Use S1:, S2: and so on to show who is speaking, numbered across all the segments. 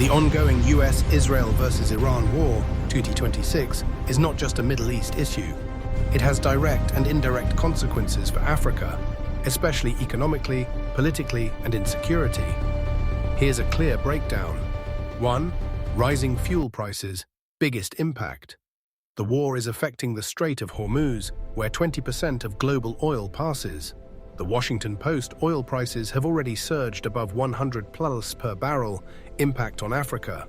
S1: The ongoing US-Israel versus Iran war, 2026, is not just a Middle East issue. It has direct and indirect consequences for Africa, especially economically, politically, and in security. Here's a clear breakdown. 1. Rising fuel prices, biggest impact. The war is affecting the Strait of Hormuz, where 20% of global oil passes. The Washington Post oil prices have already surged above $100 per barrel. Impact on Africa.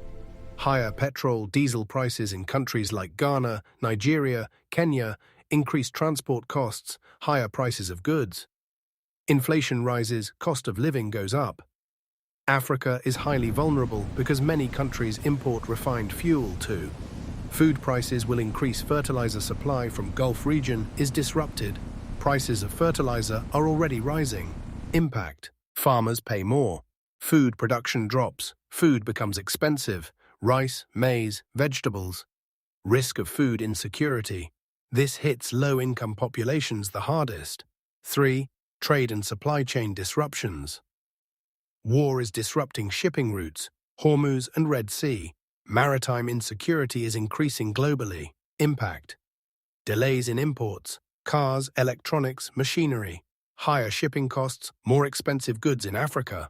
S1: Higher petrol, diesel prices in countries like Ghana, Nigeria, Kenya, increased transport costs, higher prices of goods. Inflation rises, cost of living goes up. Africa is highly vulnerable because many countries import refined fuel too. Food prices will increase. Fertilizer supply from Gulf region is disrupted. Prices of fertilizer are already rising. Impact. Farmers pay more. Food production drops. Food becomes expensive. Rice, maize, vegetables. Risk of food insecurity. This hits low-income populations the hardest. 3. Trade and supply chain disruptions. War is disrupting shipping routes, Hormuz and Red Sea. Maritime insecurity is increasing globally. Impact. Delays in imports, cars, electronics, machinery. Higher shipping costs, more expensive goods in Africa.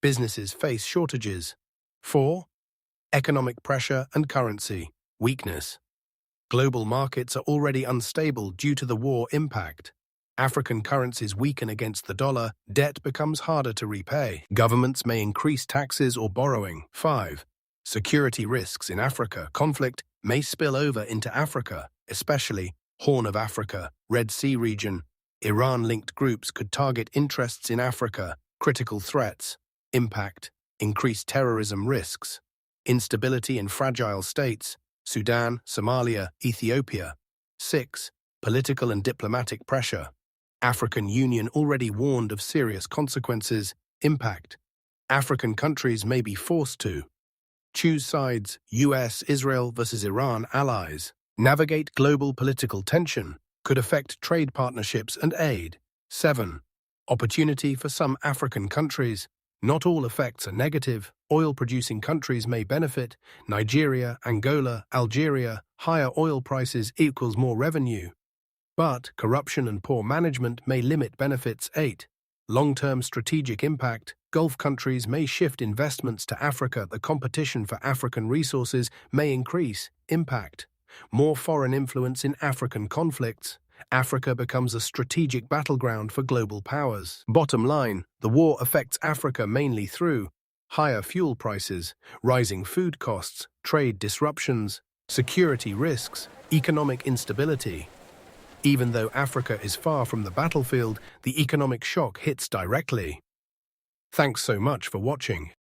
S1: Businesses face shortages. 4. Economic pressure and currency weakness. Global markets are already unstable due to the war impact. African currencies weaken against the dollar, debt becomes harder to repay. Governments may increase taxes or borrowing. 5. Security risks in Africa. Conflict may spill over into Africa, especially Horn of Africa, Red Sea region. Iran-linked groups could target interests in Africa. Critical threats. Impact. Increased terrorism risks. Instability in fragile states. Sudan, Somalia, Ethiopia. 6. Political and diplomatic pressure. African Union already warned of serious consequences. Impact. African countries may be forced to choose sides. US, Israel versus Iran allies. Navigate global political tension. Could affect trade partnerships and aid. 7. Opportunity for some African countries. Not all effects are negative. Oil-producing countries may benefit. Nigeria, Angola, Algeria. Higher oil prices equals more revenue. But corruption and poor management may limit benefits. 8. Long-term strategic impact. Gulf countries may shift investments to Africa. The competition for African resources may increase. Impact. More foreign influence in African conflicts. Africa becomes a strategic battleground for global powers. Bottom line, the war affects Africa mainly through higher fuel prices, rising food costs, trade disruptions, security risks, economic instability. Even though Africa is far from the battlefield, the economic shock hits directly. Thanks so much for watching.